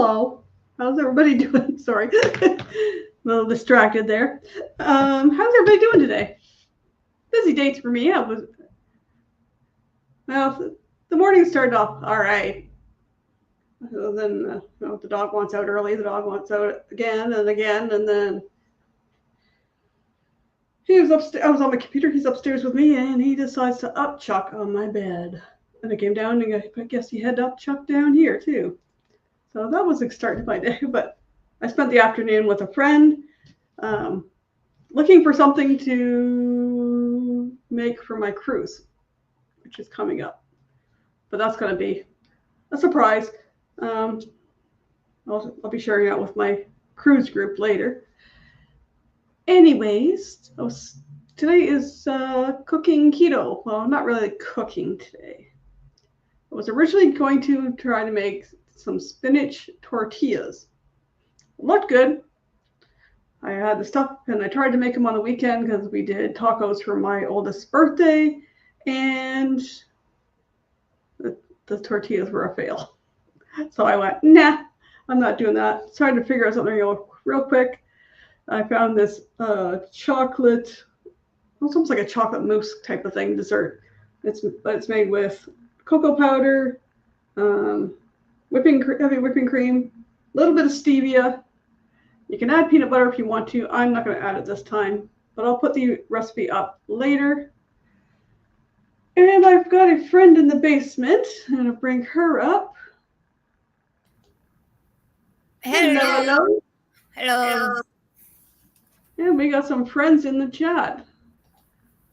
Hello. How's everybody doing? Sorry. A little distracted there. How's everybody doing today? Busy dates for me. Well, the morning started off all right. So then, the dog wants out early. The dog wants out again and again, and then he was upstairs. I was on my computer. He's upstairs with me, and he decides to upchuck on my bed. And I came down, and I guess he had upchuck down here too. So that was a start to my day. But I spent the afternoon with a friend, looking for something to make for my cruise, which is coming up. But that's going to be a surprise. I'll be sharing it with my cruise group later. Anyways, today is cooking keto. Well, not really cooking today. I was originally going to try to make some spinach tortillas. Looked good. I had the stuff, and I tried to make them on the weekend because we did tacos for my oldest birthday, and the tortillas were a fail. So I went, nah, I'm not doing that. Trying to figure out something real quick. I found this chocolate, it's almost like a chocolate mousse type of thing, dessert. It's made with cocoa powder, heavy whipping cream, a little bit of stevia. You can add peanut butter if you want to. I'm not going to add it this time, but I'll put the recipe up later. And I've got a friend in the basement. I'm going to bring her up. Hello. Hello. And we got some friends in the chat.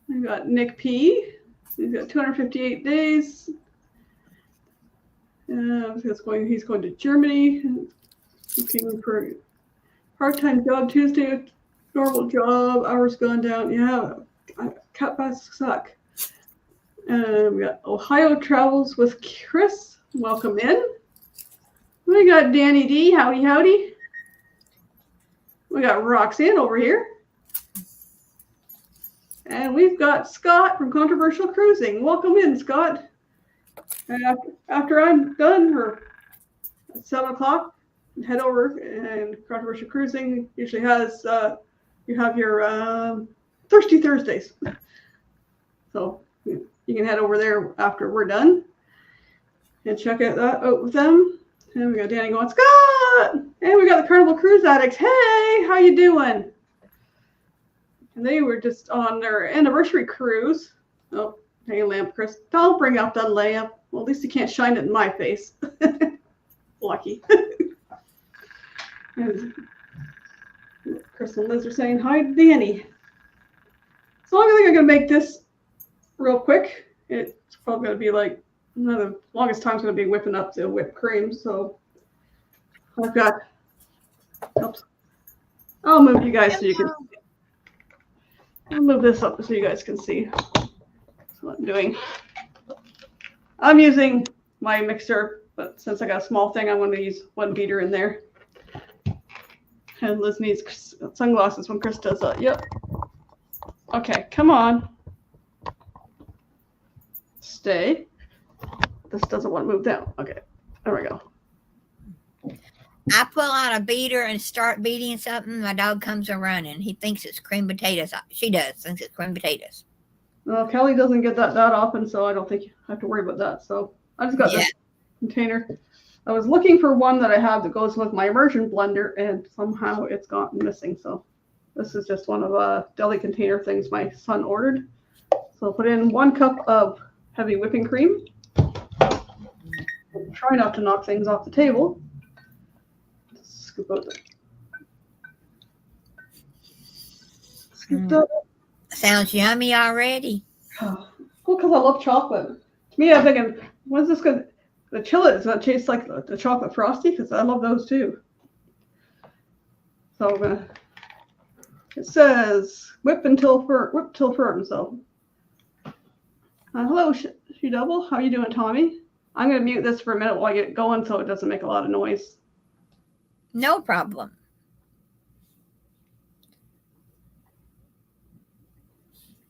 We got Nick P. He's got 258 days. He's going to Germany. Looking for part-time job Tuesday. Normal job. Hours gone down. Yeah, cutbacks suck. We got Ohio Travels with Chris. Welcome in. We got Danny D. Howdy, howdy. We got Roxanne over here. And we've got Scott from Controversial Cruising. Welcome in, Scott. And after I'm done, or at 7 o'clock, head over, and Controversial Cruising usually has, you have your Thirsty Thursdays. So you can head over there after we're done and check it out with them. And we got Danny going, Scott! And we got the Carnival Cruise Addicts. Hey, how you doing? And they were just on their anniversary cruise. Oh, hey, lamp, Chris. Don't bring up the lamp. Well, at least you can't shine it in my face. Lucky. And Chris and Liz are saying hi to Danny. So I think I'm going to make this real quick. It's probably going to be like, the longest time's going to be whipping up the whipped cream. So I've got, oops. I'll move you guys so you can see. I'll move this up so you guys can see. That's what I'm doing. I'm using my mixer, but since I got a small thing, I'm going to use one beater in there. And Liz needs sunglasses when Chris does that. Yep. Okay, come on. Stay. This doesn't want to move down. Okay, there we go. I pull out a beater and start beating something. My dog comes a running. He thinks it's cream potatoes. She does. Thinks it's cream potatoes. Well, Kelly doesn't get that often, so I don't think you have to worry about that. So I just got this container. I was looking for one that I have that goes with my immersion blender, and somehow it's gotten missing. So this is just one of a deli container things my son ordered. So I'll put in 1 cup of heavy whipping cream. Try not to knock things off the table. Just scoop out the. Scoop that. Sounds yummy already. Well, because I love chocolate. To me, I'm thinking, when's this going to, the chili, does that taste like the chocolate frosty? Because I love those too. So I'm going to, it says whip till firm. So hello, She Double. How you doing, Tommy? I'm going to mute this for a minute while I get it going so it doesn't make a lot of noise. No problem.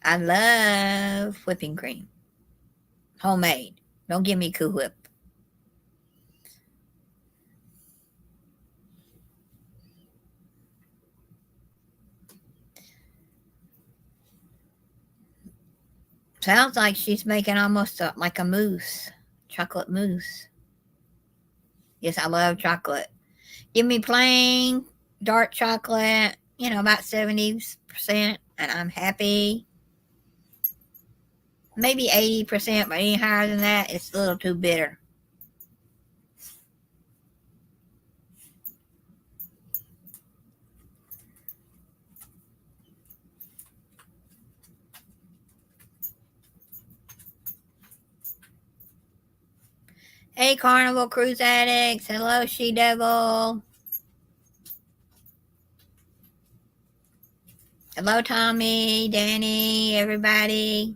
I love whipping cream. Homemade. Don't give me Cool Whip. Sounds like she's making almost like a mousse, chocolate mousse. Yes, I love chocolate. Give me plain dark chocolate, about 70%, and I'm happy. Maybe 80%, but any higher than that, it's a little too bitter. Hey, Carnival Cruise Addicts. Hello, She Devil. Hello, Tommy, Danny, everybody.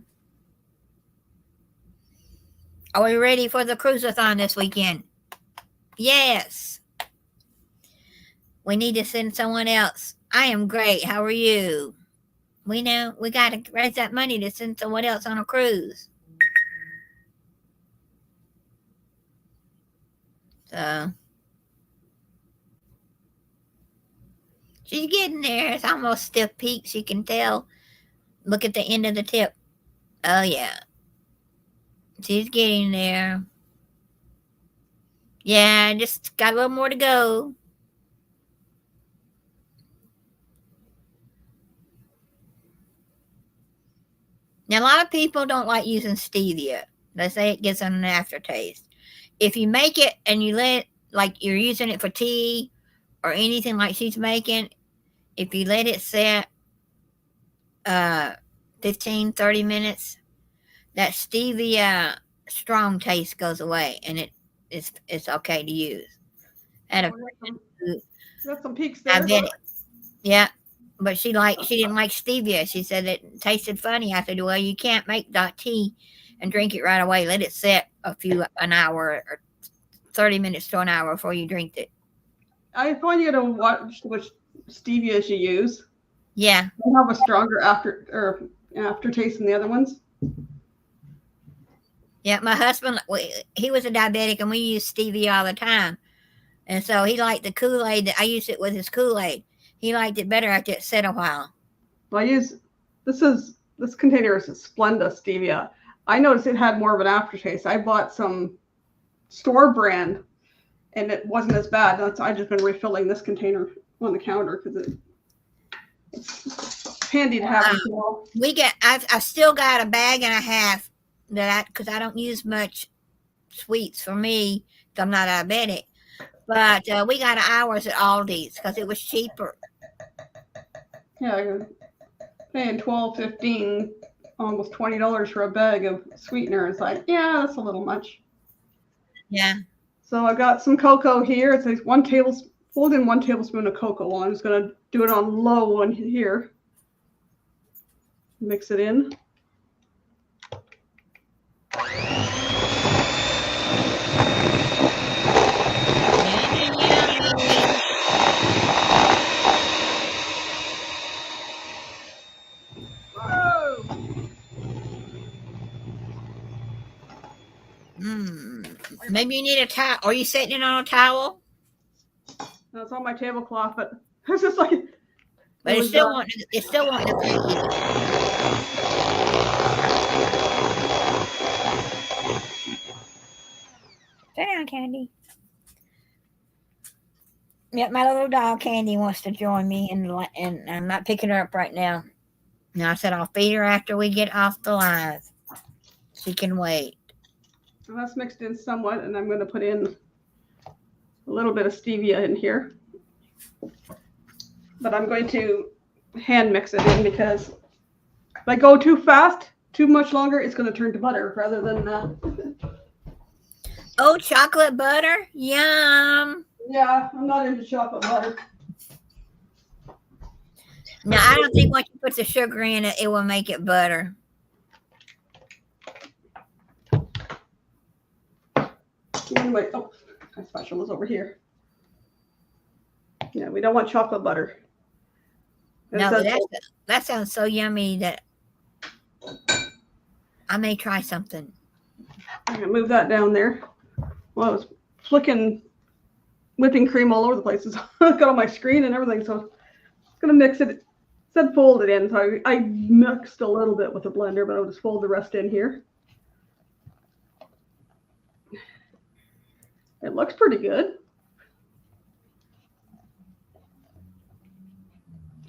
Are we ready for the cruise-a-thon this weekend? Yes. We need to send someone else. I am great. How are you? We know we got to raise that money to send someone else on a cruise. So she's getting there. It's almost stiff peaks. You can tell. Look at the end of the tip. Oh, yeah. She's getting there. Yeah, just got a little more to go. Now, a lot of people don't like using stevia. They say it gives them an aftertaste. If you make it and you let it, like you're using it for tea or anything like she's making, if you let it set 15, 30 minutes, that stevia strong taste goes away and it's okay to use. And got some peaks there. I bet it. Yeah. But she didn't like stevia. She said it tasted funny. I said, well, you can't make that tea and drink it right away. Let it set an hour or 30 minutes to an hour before you drink it. I find you gotta watch which stevia you use. Yeah. They have a stronger aftertaste than the other ones. Yeah, my husband, he was a diabetic and we used stevia all the time. And so he liked the Kool-Aid. I used it with his Kool-Aid. He liked it better after it set a while. Well, this container is a Splenda stevia. I noticed it had more of an aftertaste. I bought some store brand and it wasn't as bad. I've just been refilling this container on the counter because it's handy to have. I still got a bag and a half because I don't use much sweets for me because I'm not diabetic. But we got ours at Aldi's because it was cheaper. Yeah, paying $12, $15, almost $20 for a bag of sweetener. It's like, yeah, that's a little much. Yeah. So I got some cocoa here. It says 1 tablespoon of cocoa. I'm just going to do it on low one here. Mix it in. Maybe you need a towel. Are you sitting it on a towel? No, it's on my tablecloth, but it's just like. But it's still wanting to freeze. Sit down, Candy. Yeah, my little dog Candy wants to join me, and I'm not picking her up right now. Now I said I'll feed her after we get off the live. She can wait. Well, that's mixed in somewhat, and I'm going to put in a little bit of stevia in here. But I'm going to hand mix it in because if I go too fast, too much longer, it's going to turn to butter rather than. Oh, chocolate butter? Yum. Yeah, I'm not into chocolate butter. No, I don't think once you put the sugar in it, it will make it butter. Anyway, oh, my spatula is over here. Yeah, we don't want chocolate butter. No, but that sounds so yummy that I may try something. I'm going to move that down there. Well, I was flicking whipping cream all over the place. It's got on my screen and everything, so I'm going to mix it said fold it in, so I mixed a little bit with a blender, but I'll just fold the rest in here. It looks pretty good.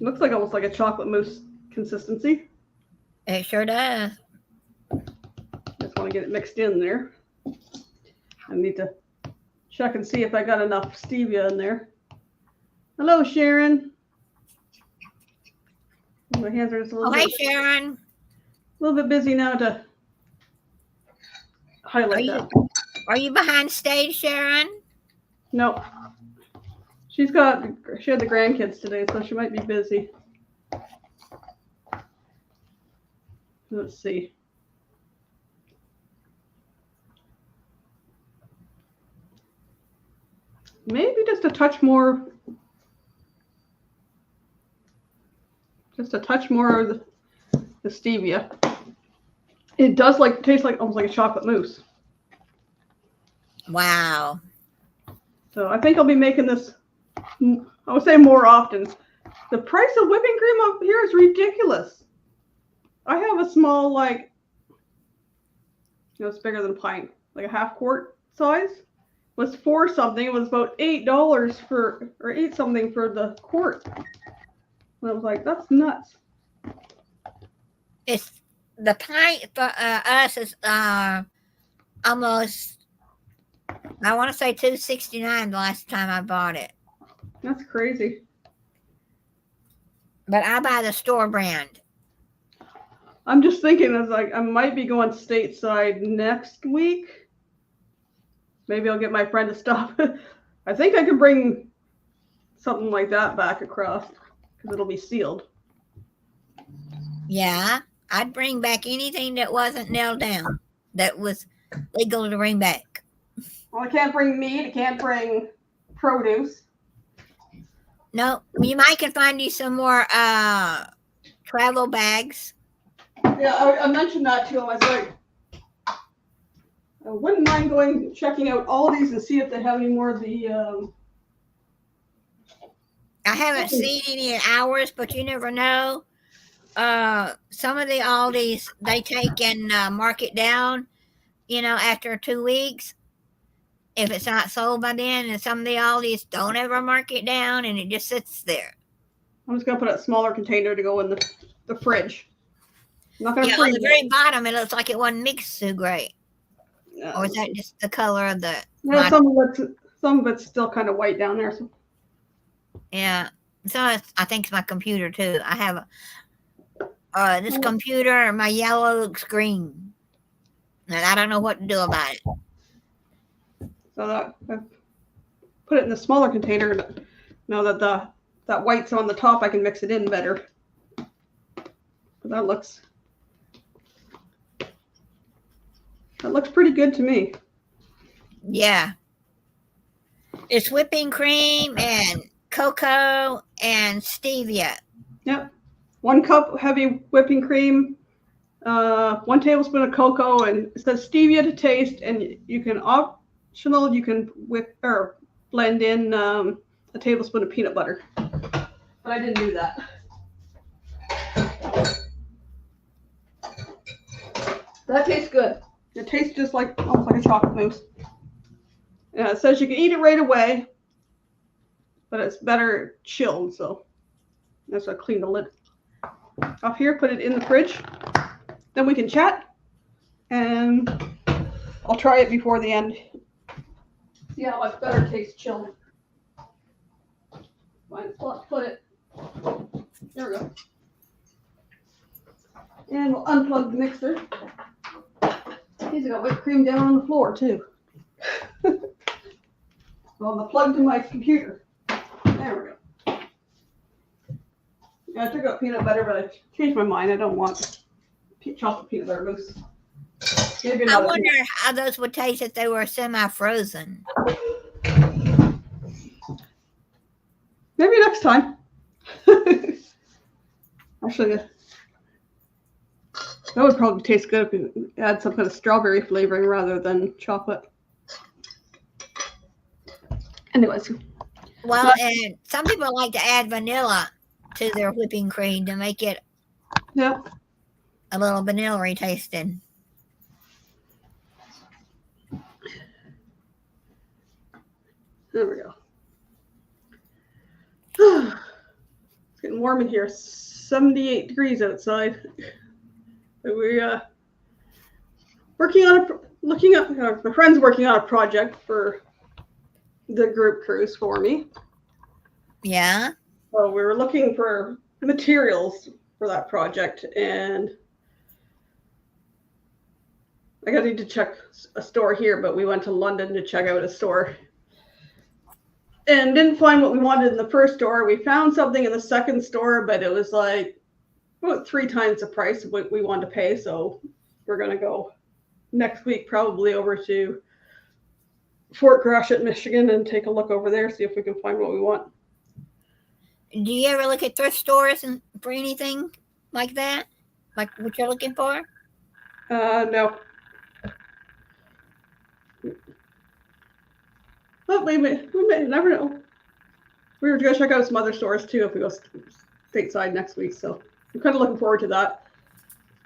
It looks like almost like a chocolate mousse consistency. It sure does. Just want to get it mixed in there. I need to check and see if I got enough stevia in there. Hello, Sharon. My hands are just a little Hey, Sharon. A little bit busy now to highlight that. Are you behind stage, Sharon? No. She had the grandkids today, so she might be busy. Let's see. Maybe just a touch more. Just a touch more of the stevia. It does taste like almost like a chocolate mousse. Wow. So I think I'll be making this, I would say, more often. The price of whipping cream up here is ridiculous. I have a small, it's bigger than a pint, like a half quart size. It was $4 something. It was about $8 or $8 something for the quart. And I was like, that's nuts. It's the pint for us is almost, I want to say $2.69 the last time I bought it. That's crazy. But I buy the store brand. I'm just thinking, I might be going stateside next week. Maybe I'll get my friend to stop. I think I could bring something like that back across because it'll be sealed. Yeah, I'd bring back anything that wasn't nailed down, that was legal to bring back. Well, I can't bring meat. I can't bring produce. No, you might can find you some more travel bags. Yeah, I mentioned that to him. I was like, I wouldn't mind checking out Aldi's and see if they have any more of the. I haven't seen any in hours, but you never know. Some of the Aldi's, they take and mark it down, after 2 weeks. If it's not sold by then, and some of the Aldi's don't ever mark it down, and it just sits there. I'm just going to put a smaller container to go in the fridge. I'm not going to on the very bottom, it looks like it wasn't mixed too great. Yeah. Or is that just the color of the... Yeah, some of it's still kind of white down there. So. Yeah. So I think it's my computer, too. I have this computer, my yellow looks green. And I don't know what to do about it. So I put it in the smaller container. Now that that white's on the top, I can mix it in better. But that looks pretty good to me. Yeah. It's whipping cream and cocoa and stevia. Yep. 1 cup heavy whipping cream, 1 tablespoon of cocoa, and it says stevia to taste, and you can whip or blend in a tablespoon of peanut butter. But I didn't do that. That tastes good. It tastes just almost like a chocolate mousse. And it says you can eat it right away, but it's better chilled, so that's why I clean the lid off here, put it in the fridge. Then we can chat, and I'll try it before the end. See how much better it tastes chilled. Find a spot to put it. There we go. And we'll unplug the mixer. He's got whipped cream down on the floor too. Well, the plug to my computer. There we go. Yeah, I took out peanut butter, but I changed my mind. I don't want chocolate peanut butter mousse. I wonder how those would taste if they were semi-frozen. Maybe next time. Actually, that would probably taste good if you add some kind of strawberry flavoring rather than chocolate. Anyways. Well, and some people like to add vanilla to their whipping cream to make it Yeah. a little vanilla tasting. There we go. It's getting warm in here. 78 degrees outside. We working on my friend's working on a project for the group cruise for me. Yeah. So we were looking for materials for that project, and I need to check a store here, but we went to London to check out a store and didn't find what we wanted in the first store. We found something in the second store, but it was like about 3 times the price of what we wanted to pay. So we're going to go next week, probably over to Fort Gratiot, Michigan, and take a look over there, see if we can find what we want. Do you ever look at thrift stores and for anything like that? Like what you're looking for? No. But we may never know. We were going to check out some other stores too if we go stateside next week. So I'm kind of looking forward to that.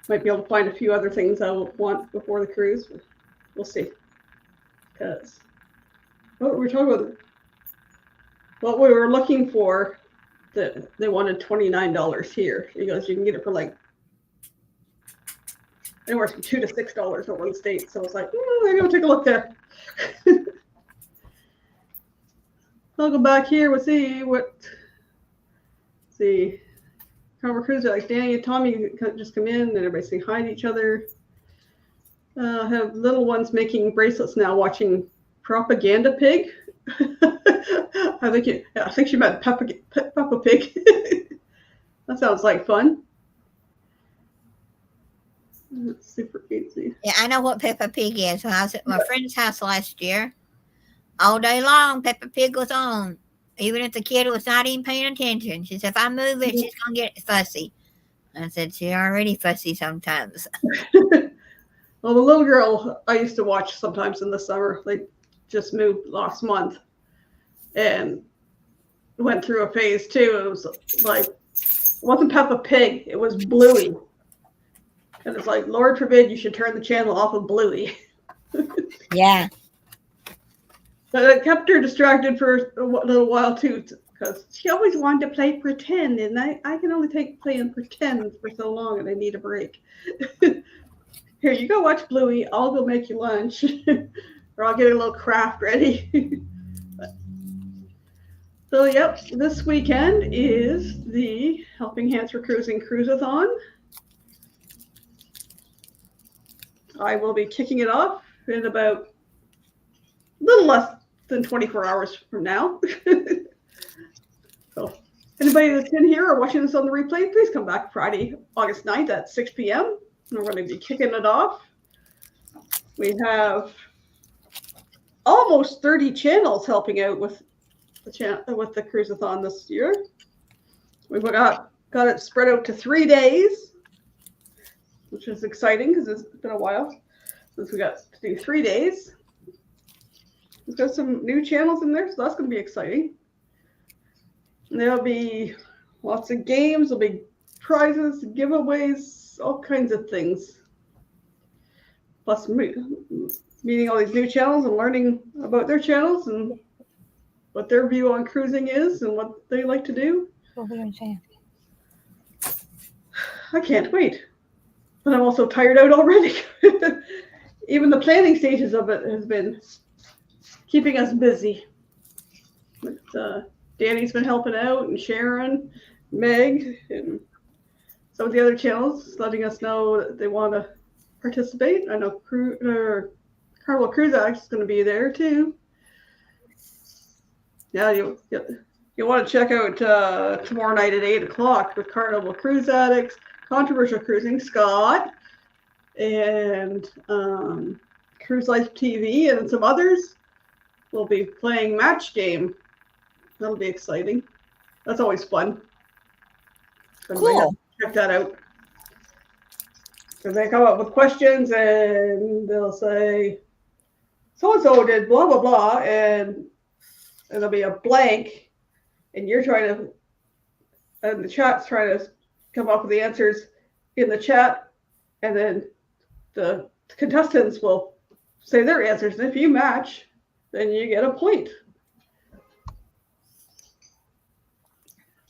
Might be able to find a few other things I will want before the cruise. But we'll see. Because what we were talking about, what we were looking for, that they wanted $29 here. He goes, you can get it for like anywhere from $2 to $6 over in the States. So I was like, I'm going to take a look there. I'll go back here. We'll see what. See, Carver Cruise, like Danny and Tommy just come in and everybody saying hi to each other. Have little ones making bracelets now, watching Propaganda Pig. I think she meant Peppa Pig. That sounds like fun. That's super easy. Yeah, I know what Peppa Pig is. When I was at my friend's house last year, all day long, Peppa Pig was on. Even if the kid was not even paying attention. She said, if I move it, she's going to get fussy. I said, she's already fussy sometimes. Well, the little girl I used to watch sometimes in the summer, they just moved last month and went through a phase too. It was like, it wasn't Peppa Pig, it was Bluey. And it's like, Lord forbid you should turn the channel off of Bluey. Yeah. But it kept her distracted for a little while too, because she always wanted to play pretend, and I can only take playing pretend for so long, and I need a break. Here, you go watch Bluey. I'll go make you lunch, or I'll get a little craft ready. So, yep, this weekend is the Helping Hands for Cruising Cruise-a-thon. I will be kicking it off in about a little less than 24 hours from now. So anybody that's in here or watching this on the replay, please come back Friday, August 9th at 6 p.m. We're going to be kicking it off. We have almost 30 channels helping out with the cruise-a-thon this year. We've got it spread out to 3 days, which is exciting because it's been a while since we got to do 3 days. We've got some new channels in there, so that's going to be exciting. And there'll be lots of games, there'll be prizes, giveaways, all kinds of things. Plus meeting all these new channels and learning about their channels and what their view on cruising is and what they like to do. I can't wait. But I'm also tired out already. Even the planning stages of it has been keeping us busy. But, Danny's been helping out, and Sharon, Meg, and some of the other channels letting us know that they want to participate. I know Carnival Cruise Addicts is going to be there too. Yeah, you want to check out tomorrow night at 8 o'clock with Carnival Cruise Addicts, Controversial Cruising, Scott, and Cruise Life TV, and some others. We'll be playing Match Game. That'll be exciting. That's always fun. Cool. Check that out. Because they come up with questions and they'll say, so-and-so did blah, blah, blah, and there'll be a blank, and you're trying to and the chat's trying to come up with the answers in the chat, and then the contestants will say their answers. And if you match, then you get a point.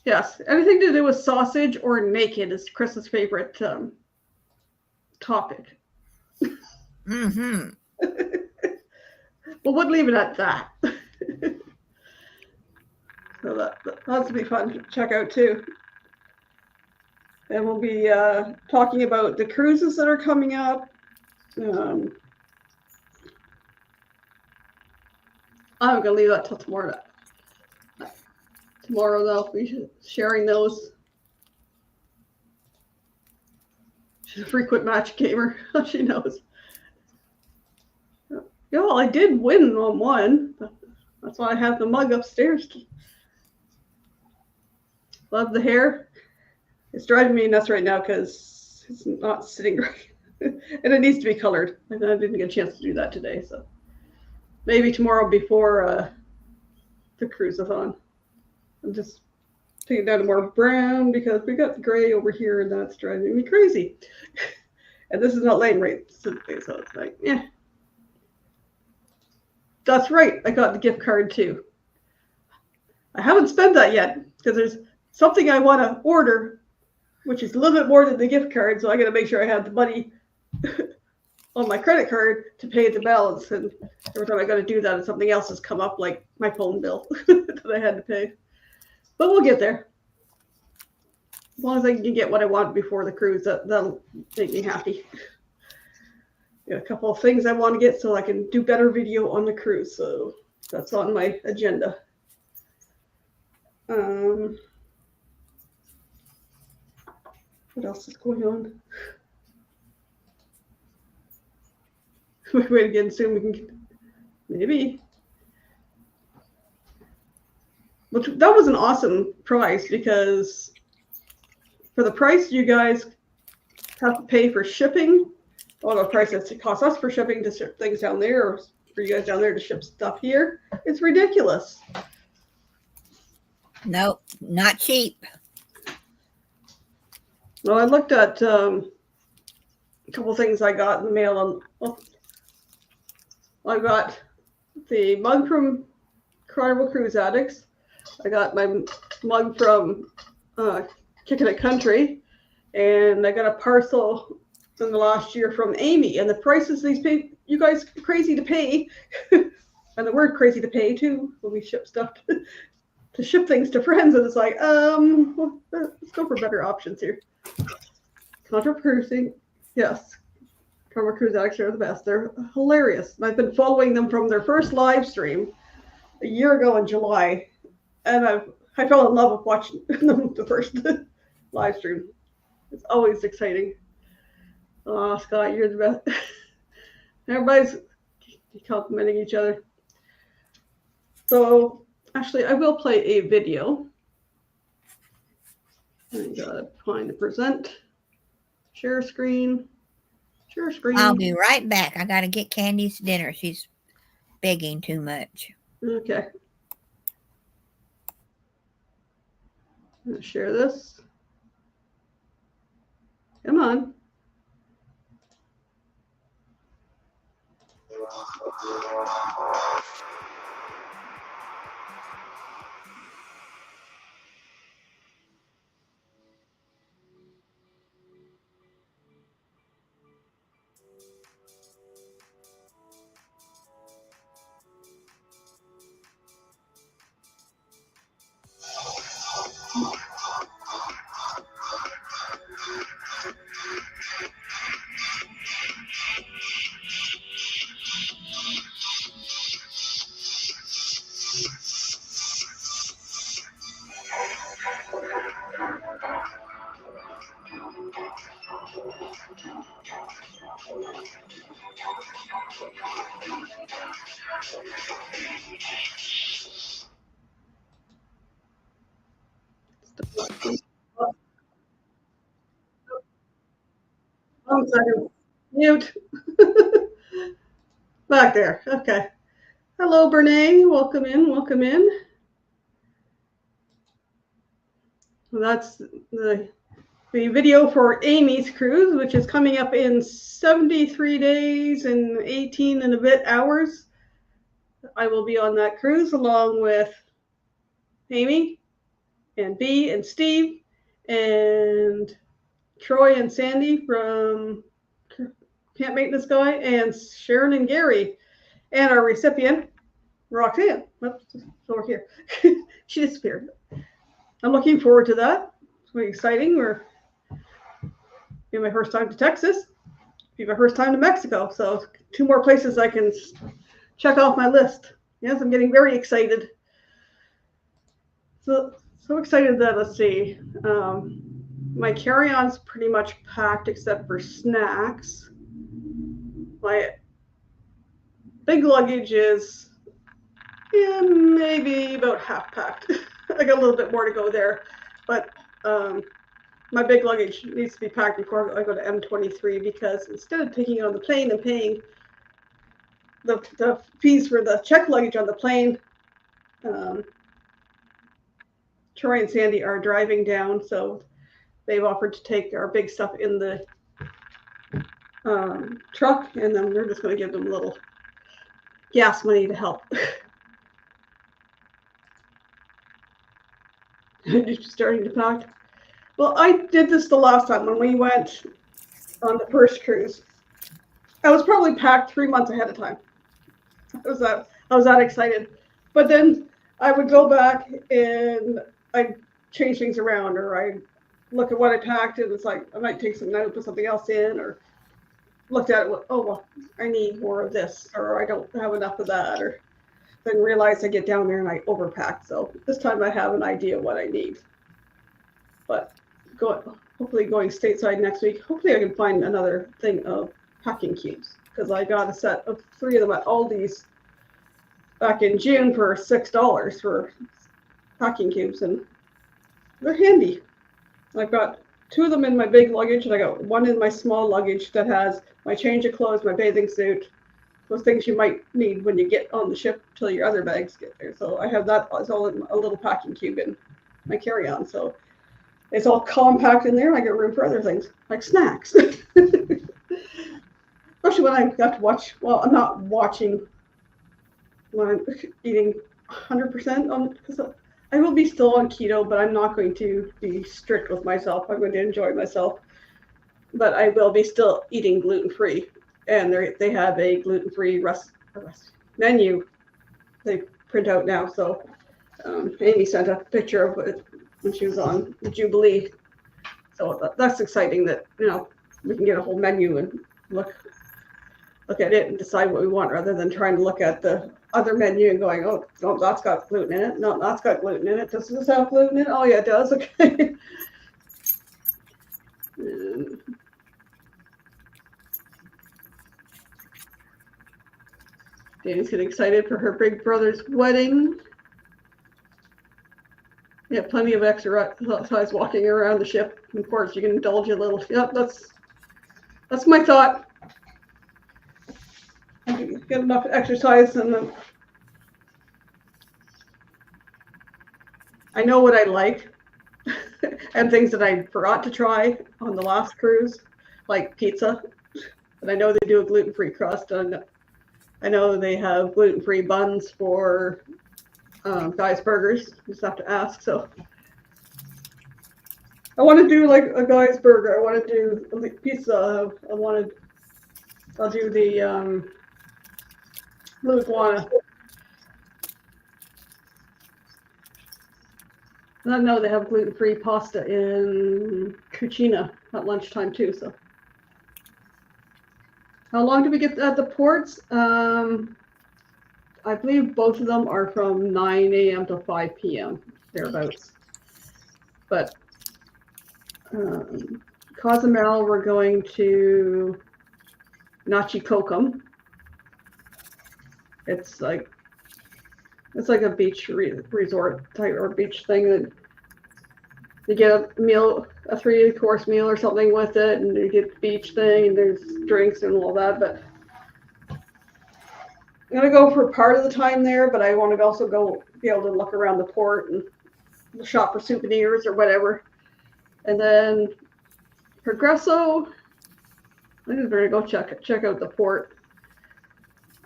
Yes, anything to do with sausage or naked is Chris's favorite topic. Mm-hmm. Well, we'll leave it at that. So that's be fun to check out too. And we'll be talking about the cruises that are coming up. I'm going to leave that till tomorrow. Tomorrow, they'll be sharing those. She's a frequent match gamer. She knows. Yeah, well, I did win on one. That's why I have the mug upstairs. Love the hair. It's driving me nuts right now because it's not sitting right. And it needs to be colored. And I didn't get a chance to do that today. So maybe tomorrow before the cruise-a-thon. I'm just taking it down to more brown because we got the gray over here and that's driving me crazy. And this is not laying right, so it's like, yeah. That's right. I got the gift card too. I haven't spent that yet because there's something I want to order, which is a little bit more than the gift card. So I got to make sure I have the money on my credit card to pay the balance. And every time I got to do that, something else has come up, like my phone bill that I had to pay. But we'll get there. As long as I can get what I want before the cruise, that'll make me happy. Got a couple of things I want to get so I can do better video on the cruise. So that's on my agenda. What else is going on? Wait again, soon we can get, maybe. But that was an awesome price because for the price you guys have to pay for shipping, or the price that it costs us for shipping to ship things down there, or for you guys down there to ship stuff here, it's ridiculous. Nope, not cheap. Well, I looked at a couple things I got in the mail. I got the mug from Carnival Cruise Addicts. I got my mug from Kicking It Country, and I got a parcel in the last year from Amy. And the prices these pay, you guys crazy to pay, and the word crazy to pay too when we ship stuff to ship things to friends. And it's like, well, let's go for better options here. Contra Cruising, yes. Carnival Cruise Addicts are the best. They're hilarious. And I've been following them from their first live stream a year ago in July. And I fell in love with watching them the first live stream. It's always exciting. Oh, Scott, you're the best. Everybody's complimenting each other. So, actually, I will play a video. I gotta find the present. Share screen. Share screen. I'll be right back. I gotta get Candy's dinner. She's begging too much. Okay. I'm gonna share this. Come on. One second. Mute. Back there. Okay. Hello, Bernae. Welcome in. Welcome in. So that's the video for Amy's cruise, which is coming up in 73 days and 18 and a bit hours. I will be on that cruise along with Amy and B and Steve and Troy and Sandy from Camp Maintenance Guy and Sharon and Gary and our recipient, Roxanne. Oops, over here. She disappeared. I'm looking forward to that. It's really exciting. We're my first time to Texas. Be my first time to Mexico. So 2 more places I can check off my list. Yes, I'm getting very excited. So excited that, let's see, my carry-on's pretty much packed except for snacks. My big luggage is maybe about half packed. I got a little bit more to go there, but my big luggage needs to be packed before I go to M23 because instead of taking it on the plane and paying the fees for the checked luggage on the plane, Troy and Sandy are driving down, so they've offered to take our big stuff in the truck, and then we're just going to give them a little gas money to help. Just starting to pack. Well, I did this the last time when we went on the first cruise. I was probably packed 3 months ahead of time. I was that excited. But then I would go back and I'd change things around, or I'd look at what I packed and it's like I might take some note, put something else in, or looked at it, oh well, I need more of this, or I don't have enough of that, or then realize I get down there and I overpack. So this time I have an idea what I need. But hopefully going stateside next week, hopefully I can find another thing of packing cubes, because I got a set of 3 of them at Aldi's back in June for $6 for packing cubes, and they're handy. I've got 2 of them in my big luggage, and I got 1 in my small luggage that has my change of clothes, my bathing suit, those things you might need when you get on the ship till your other bags get there. So I have that as all in a little packing cube in my carry-on. So it's all compact in there. I got room for other things like snacks. Especially when I have to watch. Well, I'm not watching when I'm eating 100% on, because I will be still on keto, but I'm not going to be strict with myself. I'm going to enjoy myself, but I will be still eating gluten-free. And they have a gluten-free menu they print out now. So Amy sent a picture of it when she was on the Jubilee. So that's exciting that, we can get a whole menu and look at it and decide what we want, rather than trying to look at the other menu and going, oh, no, that's got gluten in it. No, that's got gluten in it. Does this have gluten in it? Oh, yeah, it does. Okay. Danny's getting excited for her big brother's wedding. Yeah, plenty of exercise walking around the ship. Of course, you can indulge a little. Yep, that's my thought. Get enough exercise, and then I know what I like, and things that I forgot to try on the last cruise, like pizza. But I know they do a gluten-free crust, and I know they have gluten-free buns for Guy's Burgers. You just have to ask. So I want to do like a Guy's Burger. I want to do pizza. I'll do the blue iguana. And I know they have gluten-free pasta in Cucina at lunchtime too. So how long do we get at the ports? I believe both of them are from 9 a.m. to 5 p.m. thereabouts. But Cozumel, we're going to Nachikokum. It's like a beach resort type or beach thing that you get a meal, a 3-course meal or something with it, and you get the beach thing, and there's drinks and all that. But I'm gonna go for part of the time there, but I want to also be able to look around the port, and we'll shop for souvenirs or whatever. And then Progresso, I think we're gonna go check out the port.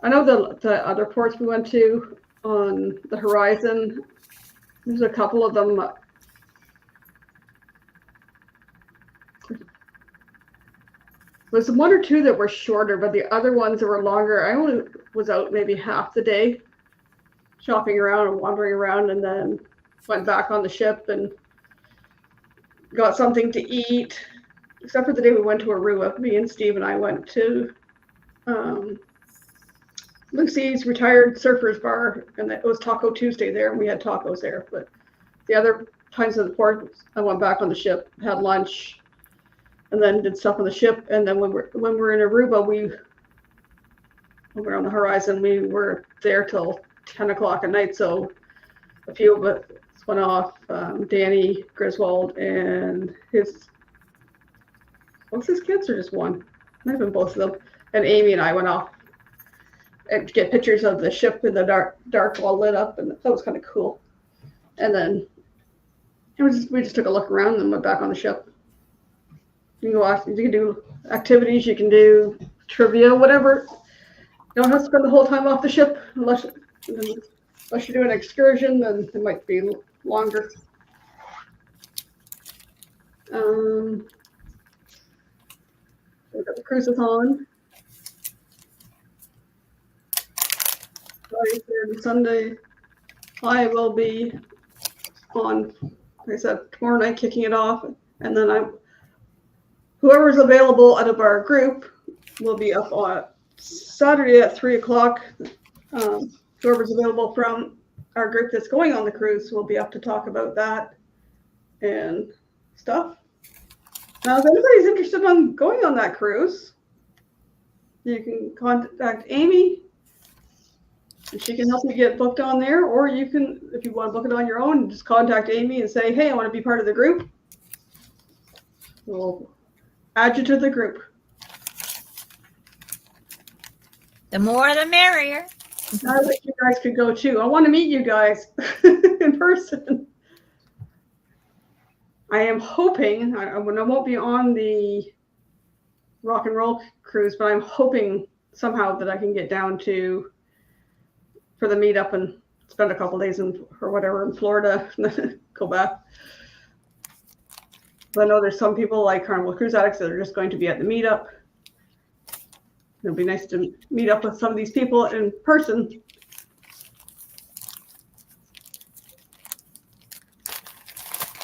I know the other ports we went to on the horizon. There's a couple of them. Was one or two that were shorter, but the other ones that were longer, I only was out maybe half the day shopping around and wandering around, and then went back on the ship and got something to eat. Except for the day we went to Aruba, me and Steve and I went to Lucy's retired surfers bar, and it was Taco Tuesday there, and we had tacos there. But the other times of the port, I went back on the ship, had lunch, and then did stuff on the ship. And then when we're in Aruba, when we're on the horizon, we were there till 10 o'clock at night. So a few of us went off. Danny Griswold and what's his kids, or just one? Might have been both of them. And Amy and I went off and get pictures of the ship in the dark all lit up, and that was kind of cool. And then we just took a look around and went back on the ship. You can watch. You can do activities. You can do trivia, whatever. You don't have to spend the whole time off the ship unless you do an excursion. Then it might be longer. We've got the cruises on. Friday, Saturday, Sunday. I will be on, like I said, tomorrow night kicking it off, and then whoever's available out of our group will be up on Saturday at 3 o'clock. Whoever's available from our group that's going on the cruise will be up to talk about that and stuff. Now, if anybody's interested in going on that cruise, you can contact Amy, and she can help you get booked on there. Or you can, if you want to book it on your own, just contact Amy and say, hey, I want to be part of the group. We'll add you to the group. The more the merrier. I wish you guys could go too. I want to meet you guys in person. I am hoping, I won't be on the rock and roll cruise, but I'm hoping somehow that I can get down for the meetup and spend a couple days in Florida, and then go back. But I know there's some people like Carnival Cruise Addicts that are just going to be at the meetup. It'll be nice to meet up with some of these people in person.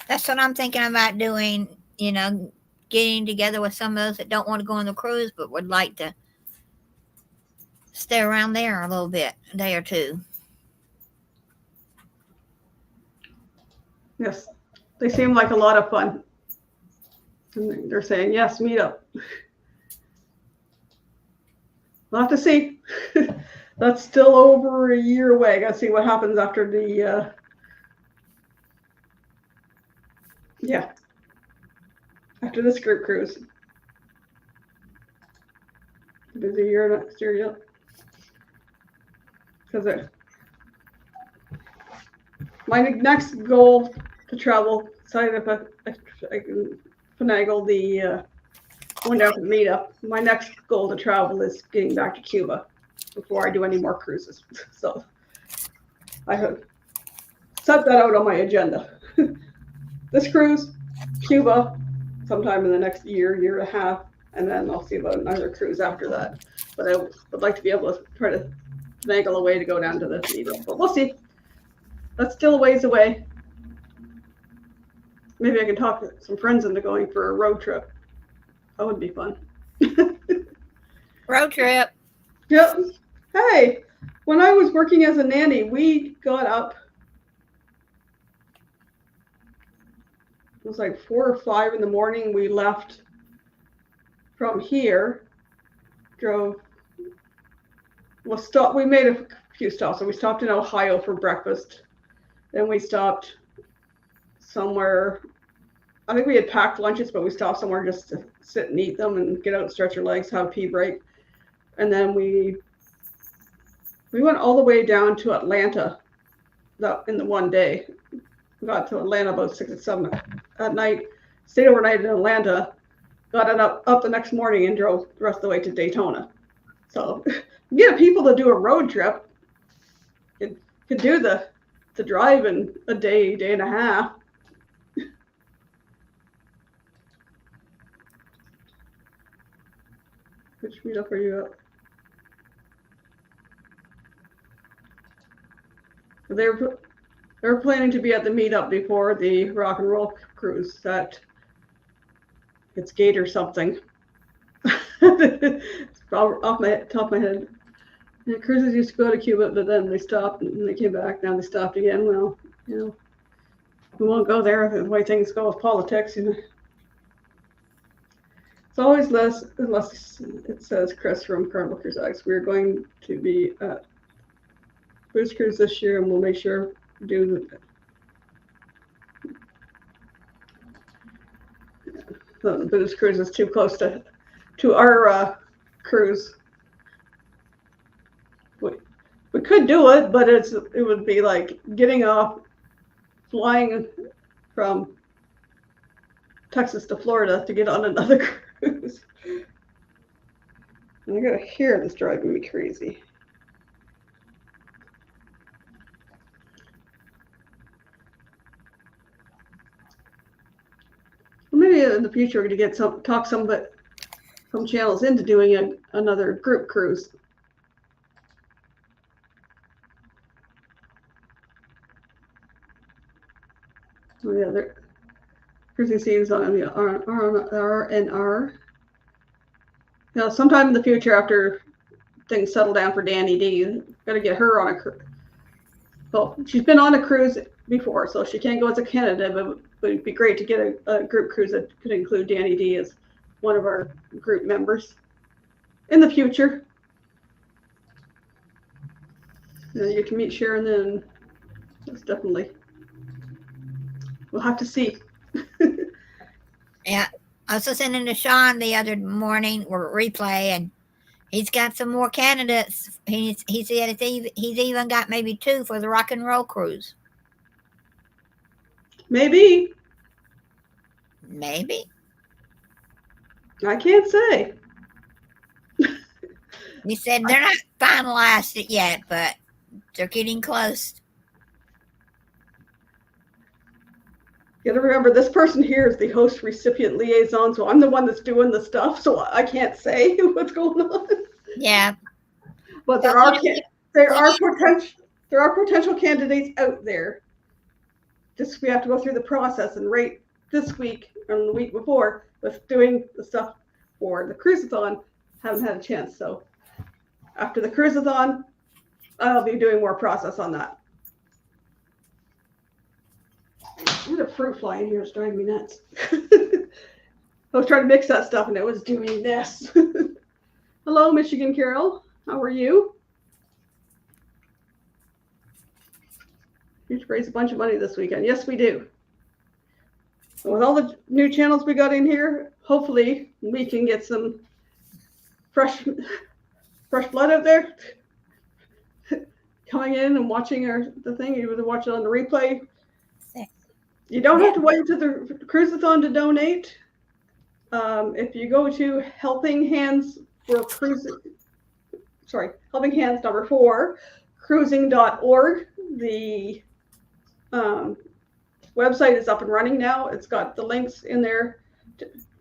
That's what I'm thinking about doing, getting together with some of those that don't want to go on the cruise but would like to stay around there a little bit, a day or two. Yes, they seem like a lot of fun. And they're saying, yes, meet up. We'll have to see. That's still over a year away. I got to see what happens after after this group cruise. Busy year next year, yep. Because my next goal to travel, sorry if I can finagle the going down to the meetup. My next goal to travel is getting back to Cuba before I do any more cruises. So I have set that out on my agenda. This cruise, Cuba, sometime in the next year and a half, and then I'll see about another cruise after that. But I would like to be able to try to finagle a way to go down to the meetup. But we'll see. That's still a ways away. Maybe I can talk some friends into going for a road trip. That would be fun. Road trip. Yep. Hey, when I was working as a nanny, we got up. It was like 4 or 5 in the morning. We left from here, we made a few stops. So we stopped in Ohio for breakfast. Then we stopped somewhere. I think we had packed lunches, but we stopped somewhere just to sit and eat them and get out and stretch our legs, have a pee break. And then we went all the way down to Atlanta in the one day. got to Atlanta about 6 or 7 at night, stayed overnight in Atlanta, got up the next morning and drove the rest of the way to Daytona. So get people to do a road trip. Could do the drive in a day and a half. Which meetup are you at? They're planning to be at the meetup before the rock and roll cruise. That it's Gator something. It's off my top of my head. Yeah, cruises used to go to Cuba, but then they stopped and they came back. Now they stopped again. Well, we won't go there the way things go with politics. It's always less unless it says Chris from Carnival Cruise X. We're going to be at Boost Cruise this year, and we'll make sure to do the Boost Cruise is too close to our cruise. We could do it, but it would be like getting off, flying from Texas to Florida to get on another cruise. And I got a hair that's driving me crazy. Well, maybe in the future we're going to get talk some channels into doing another group cruise. Oh yeah, they're cruising scenes on the RNR. Sometime in the future, after things settle down for Danny D, got to get her on a cruise. Well, she's been on a cruise before, so she can't go as a candidate, but it'd be great to get a group cruise that could include Danny D as one of our group members in the future. You can meet Sharon then. That's definitely. We'll have to see. Yeah. I was listening to Sean the other morning or replay, and he's got some more candidates. He said he's even got maybe 2 for the rock and roll cruise. Maybe. I can't say. He said they're not finalized it yet, but they're getting close. You gotta remember, this person here is the host recipient liaison, so I'm the one that's doing the stuff, so I can't say what's going on. Yeah. But there are potential candidates out there. Just we have to go through the process and rate this week and the week before with doing the stuff for the cruiseathon. Haven't had a chance, so after the cruiseathon, I'll be doing more process on that. There's a fruit fly in here. It's driving me nuts. I was trying to mix that stuff and it was doing this. Hello, Michigan Carol. How are you? We need to raise a bunch of money this weekend. Yes, we do. And with all the new channels we got in here, hopefully we can get some fresh blood out there coming in and watching the thing. You would watch it on the replay. You don't have to wait until the cruiseathon to donate. If you go to Helping Hands Helping Hands number 4, cruising.org. The website is up and running now. It's got the links in there.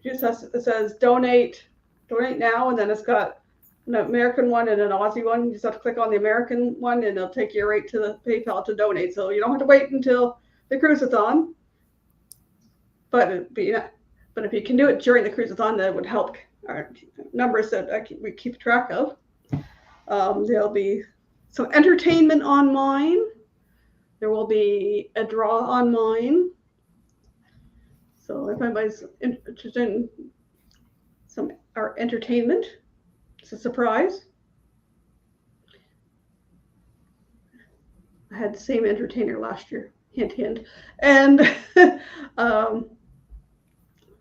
It says donate now, and then it's got an American one and an Aussie one. You just have to click on the American one, and it'll take you right to the PayPal to donate. So you don't have to wait until the cruiseathon. But if you can do it during the cruiseathon, that would help our numbers that we keep track of. There'll be some entertainment on mine. There will be a draw on mine. So if anybody's interested in our entertainment, it's a surprise. I had the same entertainer last year. Hint, hint. And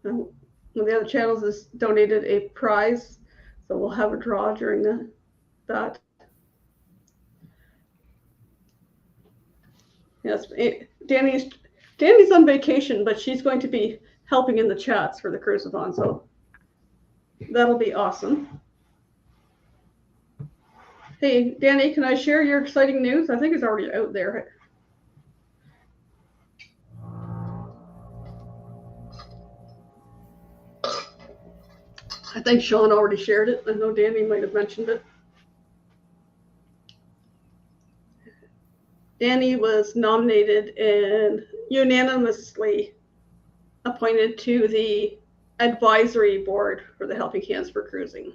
one of the other channels has donated a prize, so we'll have a draw during that. Yes, Danny's Danny's on vacation, but she's going to be helping in the chats for the cruiseathon, so that'll be awesome. Hey, Danny, can I share your exciting news? I think it's already out there. I think Sean already shared it. I know Danny might have mentioned it. Danny was nominated and unanimously appointed to the advisory board for the Helping Hands for Cruising.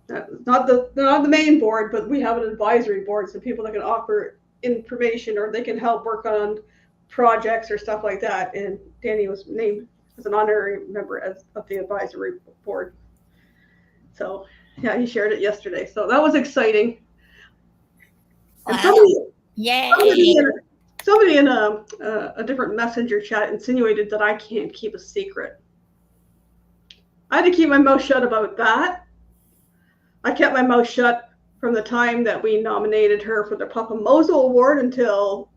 Not the main board, but we have an advisory board, so people that can offer information or they can help work on projects or stuff like that. And Danny was named as an honorary member of the advisory board. So yeah, he shared it yesterday. So that was exciting. And somebody in a different messenger chat insinuated that I can't keep a secret. I had to keep my mouth shut about that. I kept my mouth shut from the time that we nominated her for the Papa Mozo Award until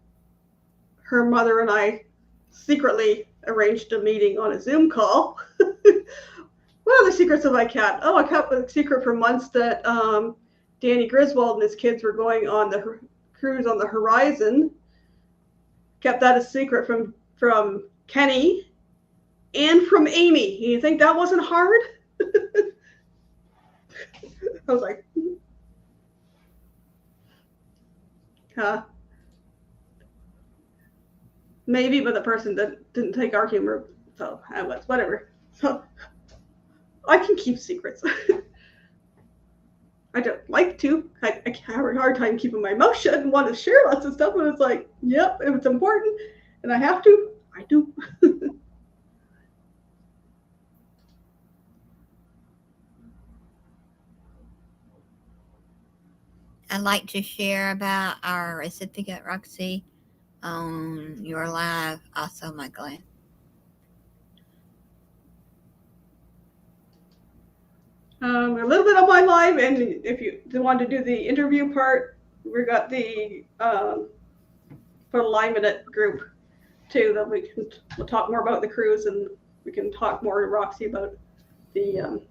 her mother and I secretly arranged a meeting on a Zoom call. What other secrets have I kept? Oh, I kept a secret for months that Danny Griswold and his kids were going on the cruise on the Horizon. Kept that a secret from Kenny and from Amy. You think that wasn't hard? I was like, maybe, but the person that didn't take our humor, so I was whatever. So I can keep secrets. I don't like to. I have a hard time keeping my mouth shut and want to share lots of stuff, but it's like, yep, if it's important and I have to, I do. I'd like to share about our recipient, Roxy, on your live. Also, Michael. A little bit on my live, and if you want to do the interview part, we got the for the Live Minute group too, that we'll talk more about the cruise, and we can talk more to Roxy about the.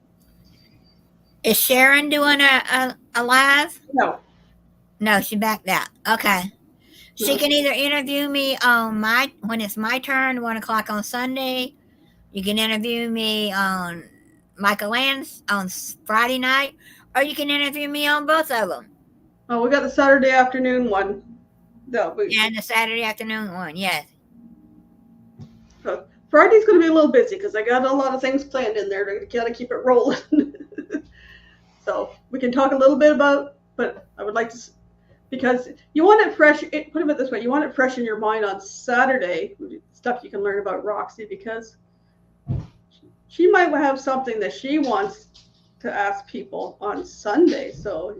Is Sharon doing a live? No, she backed out. Okay. She can either interview me on when it's my turn, 1:00 on Sunday. You can interview me on Michael Land's on Friday night, or you can interview me on both of them. Oh, we got the Saturday afternoon one. And the Saturday afternoon one, yes. So Friday's going to be a little busy because I got a lot of things planned in there to kind of keep it rolling. So we can talk a little bit about, but I would like to, because you want it fresh, put it this way, you want it fresh in your mind on Saturday, stuff you can learn about Roxy, because she might have something that she wants to ask people on Sunday. So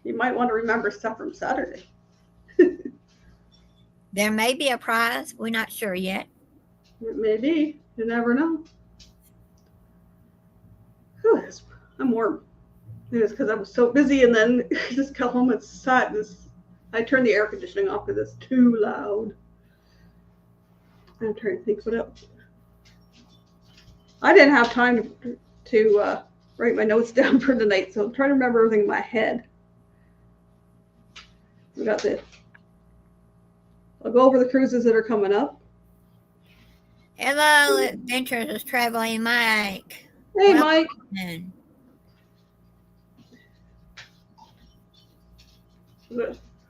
you might want to remember stuff from Saturday. There may be a prize. We're not sure yet. It may be. You never know. Whew, I'm warm. It was because I was so busy, and then I just got home and sat. I turned the air conditioning off because it's too loud. I'm trying to think what else. I didn't have time to write my notes down for tonight, so I'm trying to remember everything in my head. We got this. I'll go over the cruises that are coming up. Hello, Adventures is Traveling Mike. Hey, Mike.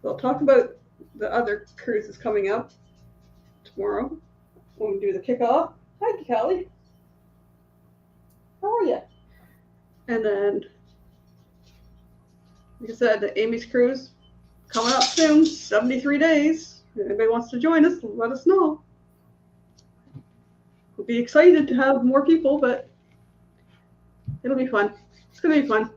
We'll talk about the other cruises coming up tomorrow when we do the kickoff. Hi, Kelly. How are you? And then, like I said, Amy's cruise coming up soon, 73 days. If anybody wants to join us, let us know. We'll be excited to have more people, but it'll be fun. It's going to be fun.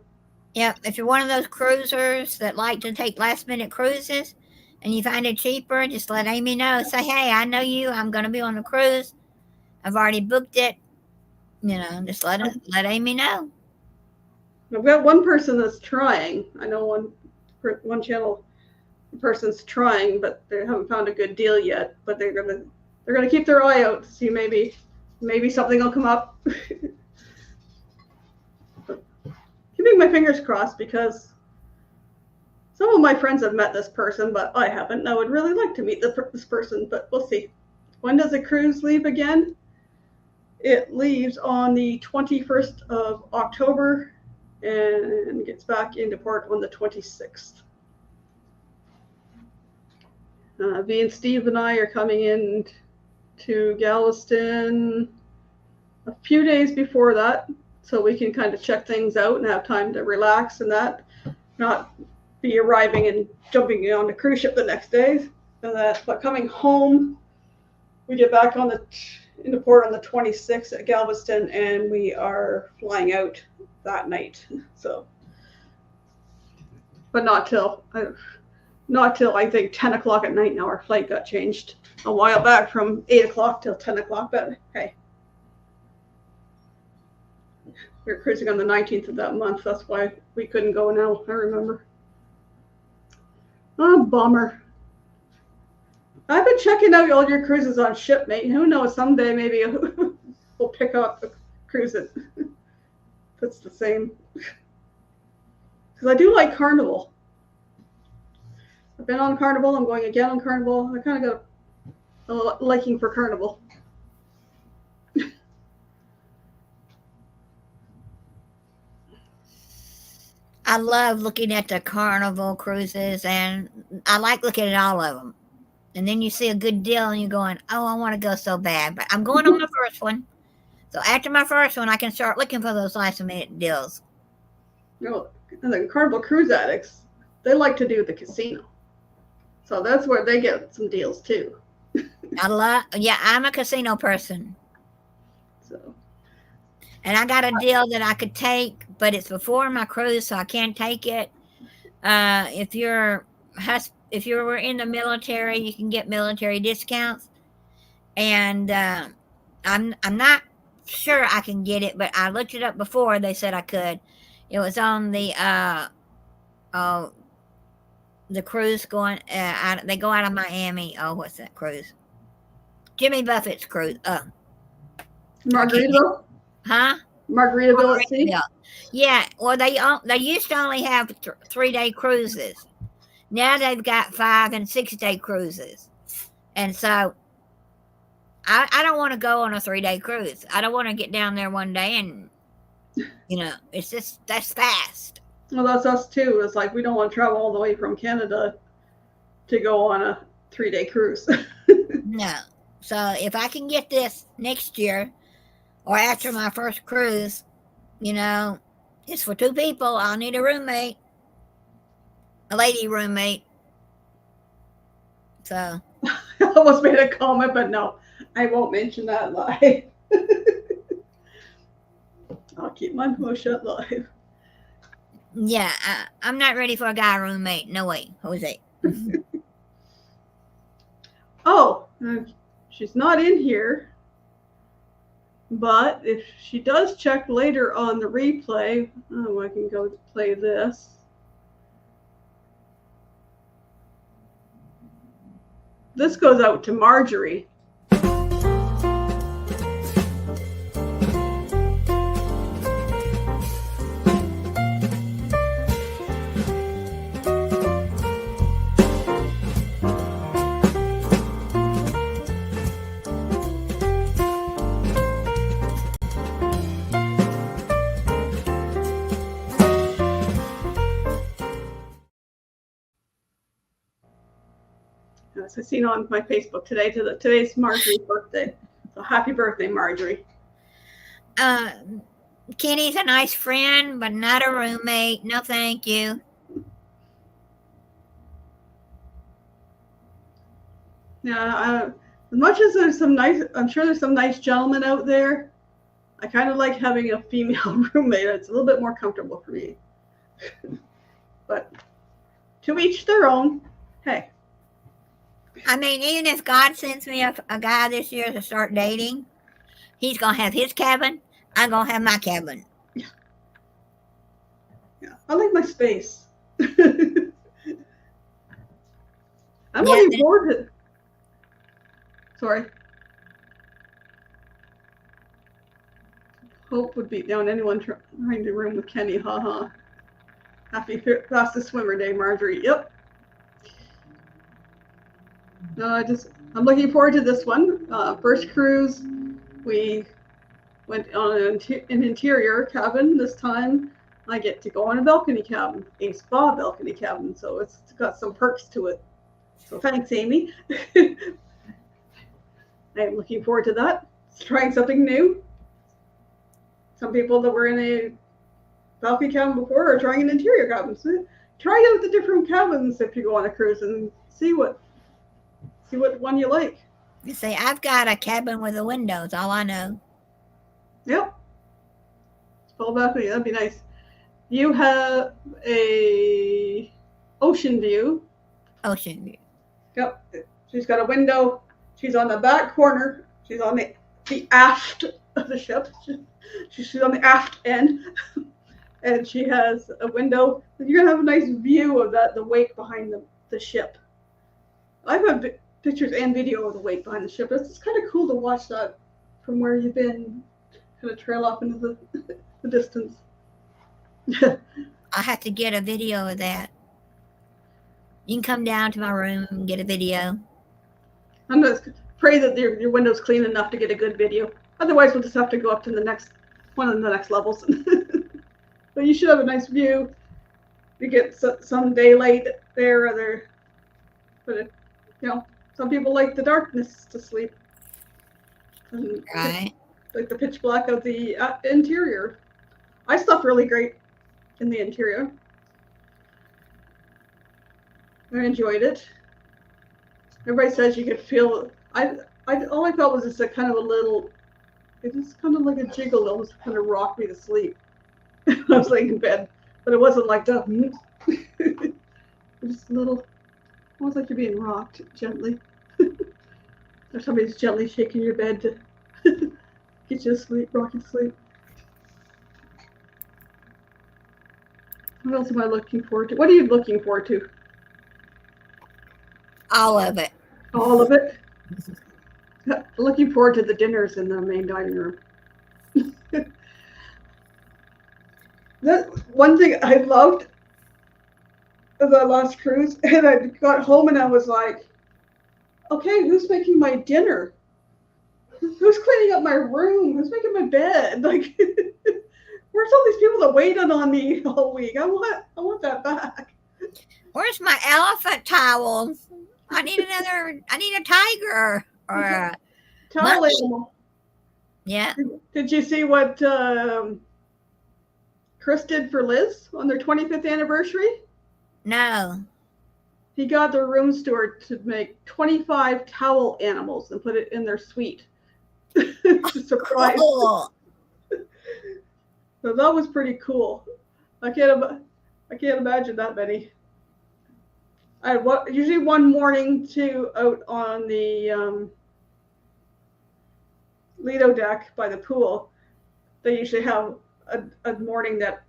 Yep. If you're one of those cruisers that like to take last minute cruises and you find it cheaper, just let Amy know. Say, hey, I know you. I'm going to be on the cruise. I've already booked it. Just let Amy know. I've got one person that's trying. I know one channel person's trying, but they haven't found a good deal yet. But they're gonna keep their eye out to see maybe something will come up. Keeping my fingers crossed because some of my friends have met this person, but I haven't. And I would really like to meet this person, but we'll see. When does the cruise leave again? It leaves on the 21st of October and gets back into port on the 26th. V and Steve and I are coming in to Galveston a few days before that, so we can kind of check things out and have time to relax and that, not be arriving and jumping on the cruise ship the next day. But coming home, we get back into port on the 26th at Galveston, and we are flying out that night. So, but not till I think 10 o'clock at night. Now our flight got changed a while back from 8 o'clock till 10 o'clock. But hey, we're cruising on the 19th of that month. That's why we couldn't go now. I remember. Oh, bummer. I've been checking out all your cruises on Shipmate. Who knows? Someday maybe we'll pick up a cruise that's the same. Because I do like Carnival. I've been on Carnival. I'm going again on Carnival. I kind of got a liking for Carnival. I love looking at the Carnival cruises, and I like looking at all of them. And then you see a good deal, and you're going, "Oh, I want to go so bad." But I'm going on my first one, so after my first one, I can start looking for those last-minute deals. You know, and the Carnival cruise addicts, they like to do the casino, so that's where they get some deals too. I'm a casino person. So. And I got a deal that I could take, but it's before my cruise, so I can't take it. If you were in the military, you can get military discounts, and I'm not sure I can get it, but I looked it up before. They said I could. It was on the cruise going. They go out of Miami. Oh, what's that cruise? Jimmy Buffett's cruise. Margaritaville? Huh? Margaritaville at sea? Yeah. Well, they used to only have 3-day cruises. Now they've got 5 and 6-day cruises, and so I don't want to go on a 3-day cruise. I don't want to get down there one day and that's fast. Well, that's us too. It's like we don't want to travel all the way from Canada to go on a 3-day cruise. No. So if I can get this next year or after my first cruise, it's for 2 people. I'll need a roommate, a lady roommate. So I almost made a comment, but no, I won't mention that live. I'll keep my mouth shut live. Yeah, I'm not ready for a guy roommate. No way, Jose. Oh, she's not in here. But if she does check later on the replay, I can go play this. This goes out to Marjorie. As I seen on my Facebook today, today's Marjorie's birthday. So happy birthday, Marjorie. Kenny's a nice friend, but not a roommate. No, thank you. Yeah, as much as I'm sure there's some nice gentlemen out there. I kind of like having a female roommate. It's a little bit more comfortable for me. But to each their own. Hey. I mean, even if God sends me a guy this year to start dating, he's going to have his cabin. I'm going to have my cabin. Yeah. I like my space. I'm Yeah, looking forward to. Sorry. Hope would beat down anyone trying to room with Kenny. Haha. Happy fastest swimmer day, Marjorie. Yep. No, I'm looking forward to this one. First cruise, we went on an interior cabin. This time, I get to go on a balcony cabin, a spa balcony cabin. So it's got some perks to it. So thanks, Amy. I am looking forward to that. It's trying something new. Some people that were in a balcony cabin before are trying an interior cabin. So try out the different cabins if you go on a cruise and see what one you like. you say I've got a cabin with a window. That's all I know. Yep. Full balcony. That'd be nice. You have a ocean view. Ocean view. Yep. She's got a window. She's on the back corner. She's on the aft of the ship. She's on the aft end. And she has a window. You're going to have a nice view of the wake behind the ship. I've had pictures and video of the wake behind the ship. It's kind of cool to watch that from where you've been, kind of trail off into the distance. I have to get a video of that. You can come down to my room and get a video. I'm going to pray that your window's clean enough to get a good video. Otherwise, we'll just have to go up to one of the next levels. But you should have a nice view. You get some daylight there, but some people like the darkness to sleep. Right. Like the pitch black of the interior. I slept really great in the interior. I enjoyed it. Everybody says you could feel. All I felt was just a kind of a little. It was kind of like a jiggle. It was kind of rocked me to sleep. I was laying in bed, but it wasn't like the. Just a little. Almost like you're being rocked gently. Or somebody's gently shaking your bed to get you to sleep, rock you to sleep. What else am I looking forward to? What are you looking forward to? All of it. All of it? Looking forward to the dinners in the main dining room. That one thing I loved of the last cruise, and I got home and I was like, okay, who's making my dinner? Who's cleaning up my room? Who's making my bed? Like, where's all these people that waited on me all week? I want that back. Where's my elephant towel? I need a tiger or a Towel monkey. animal. Yeah. Did you see what Chris did for Liz on their 25th anniversary? No. He got their room steward to make 25 towel animals and put it in their suite. Surprise. Cool. So that was pretty cool. I can't imagine that many. I usually one morning out on the Lido deck by the pool. They usually have a morning that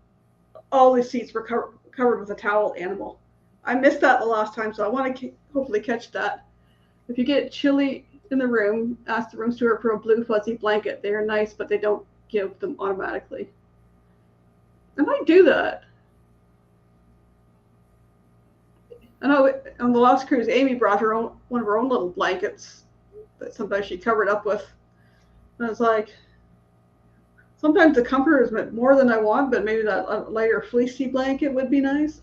all the seats were covered with a towel animal. I missed that the last time, so I want to hopefully catch that. If you get chilly in the room, ask the room steward for a blue fuzzy blanket. They are nice, but they don't give them automatically. I might do that. I know on the last cruise, Amy brought one of her own little blankets that sometimes she covered up with. And I was like, sometimes the comfort is more than I want, but maybe that lighter fleecy blanket would be nice.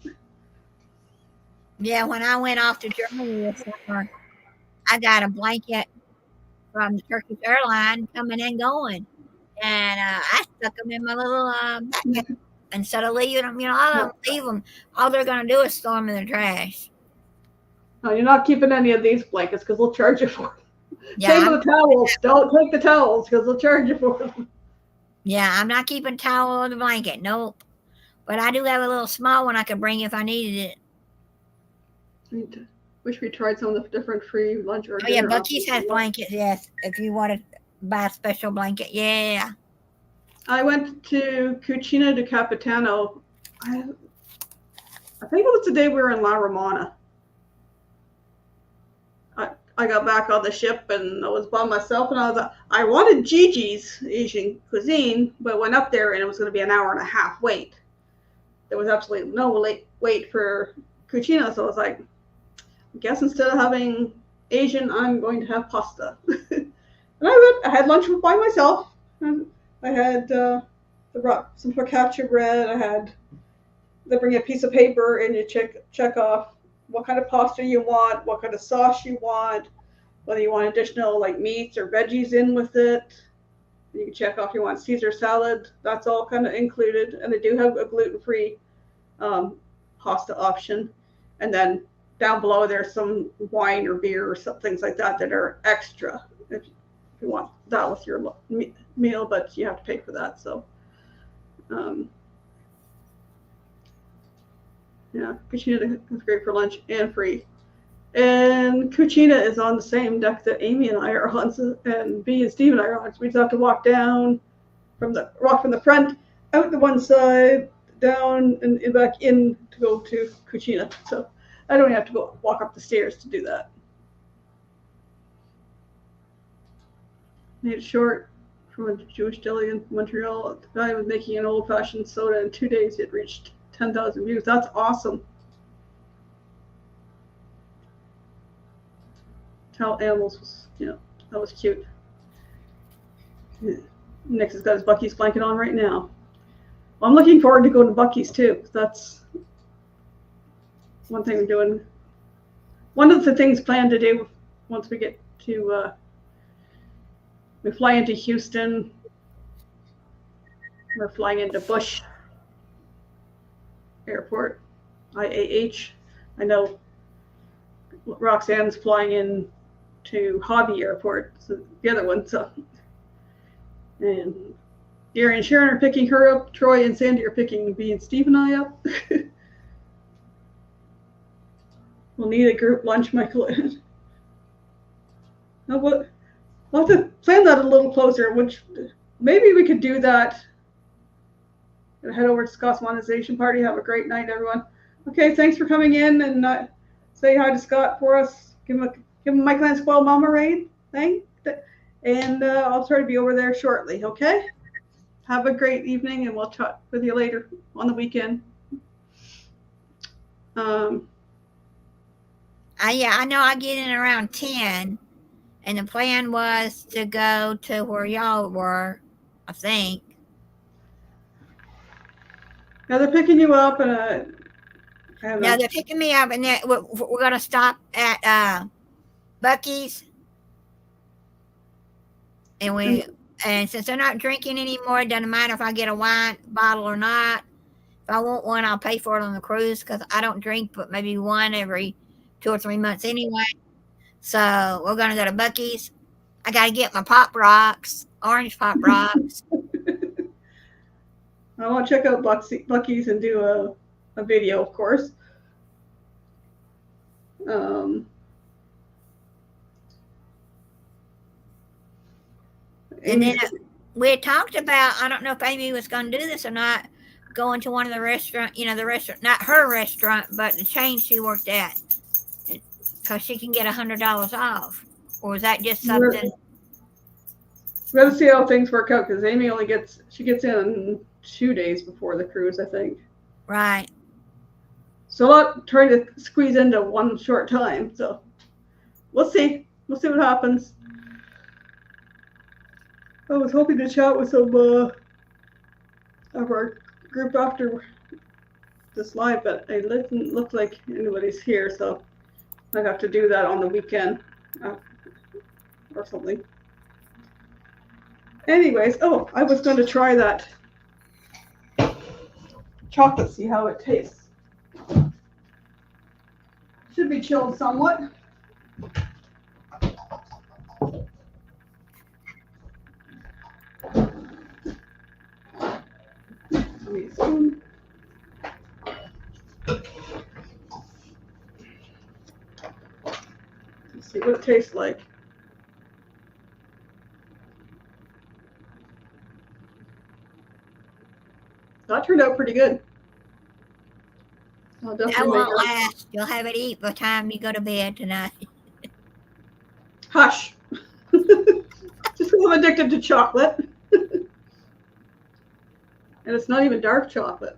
Yeah, when I went off to Germany this summer, I got a blanket from the Turkish airline coming and going. And I stuck them in my little backpack instead of leaving them. I don't leave them. All they're going to do is throw them in the trash. No, you're not keeping any of these blankets because they'll charge you for them. Yeah, Same with the towels. Don't take the towels because they'll charge you for them. Yeah, I'm not keeping towel or the blanket. Nope. But I do have a little small one I could bring if I needed it. Wish we tried some of the different free lunch or dinner. Yeah, Bucky's has blankets, yes. If you want to buy a special blanket, yeah. I went to Cucina di Capitano. I think it was the day we were in La Romana. I got back on the ship and I was by myself, and I wanted Gigi's Asian cuisine, but went up there and it was going to be an hour and a half wait. There was absolutely no wait for cucina, so I was like, I guess instead of having Asian, I'm going to have pasta. And I had lunch by myself. And I had some focaccia bread. They bring a piece of paper and you check off what kind of pasta you want, what kind of sauce you want, whether you want additional like meats or veggies in with it. You can check off you want Caesar salad. That's all kind of included, and they do have a gluten-free pasta option. And then down below there's some wine or beer or some things like that that are extra if you want that with your meal, but you have to pay for that. So yeah, cucina is great for lunch and free. And Cucina is on the same deck that Amy and I are on, and B and Steve and I are on. So we just have to walk down from the front, out the one side, down and back in to go to Cucina. So I don't have to walk up the stairs to do that. Made it short from a Jewish deli in Montreal. The guy was making an old-fashioned soda in 2 days. It reached 10,000 views. That's awesome. How animals was, that was cute. Nick has got his Buc-ee's blanket on right now. Well, I'm looking forward to going to Buc-ee's too. That's one thing we're doing. One of the things planned to do once we get to, we fly into Houston. We're flying into Bush Airport, IAH. I know Roxanne's flying in to Hobby Airport, so the other one. So, and Gary and Sharon are picking her up. Troy and Sandy are picking B and Steve and I up. We'll need a group lunch, Michael. We'll have to plan that a little closer. Which maybe we could do that. Head over to Scott's monetization party. Have a great night, everyone. Okay, thanks for coming in and say hi to Scott for us. Give him Michael and Squirrel Mama raid thing. And I'll try to be over there shortly, okay? Have a great evening, and we'll chat with you later on the weekend. Yeah, I know I get in around 10, and the plan was to go to where y'all were, I think. Yeah, they're picking you up, and no, they're picking me up, and we're going to stop at Buc-ee's. And since they're not drinking anymore, it doesn't matter if I get a wine bottle or not. If I want one, I'll pay for it on the cruise because I don't drink but maybe one every 2 or 3 months anyway. So we're going to go to Buc-ee's. I got to get my Pop Rocks, orange Pop Rocks. I want to check out Buc-ee's and do a video, of course. And then we had talked about, I don't know if Amy was going to do this or not, going to one of the restaurant, the restaurant, not her restaurant, but the chain she worked at, because she can get $100 off. Or is that just something? We got to see how things work out because Amy gets in 2 days before the cruise, I think. Right. So a lot trying to squeeze into one short time. So we'll see. We'll see what happens. I was hoping to chat with some of our group after this live, but it didn't look like anybody's here, so I'd have to do that on the weekend or something. Anyways, I was going to try that chocolate, see how it tastes. Should be chilled somewhat. Let's see what it tastes like. That turned out pretty good. That won't last. You'll have it eat by the time you go to bed tonight. Hush. Just because I'm addicted to chocolate. And it's not even dark chocolate.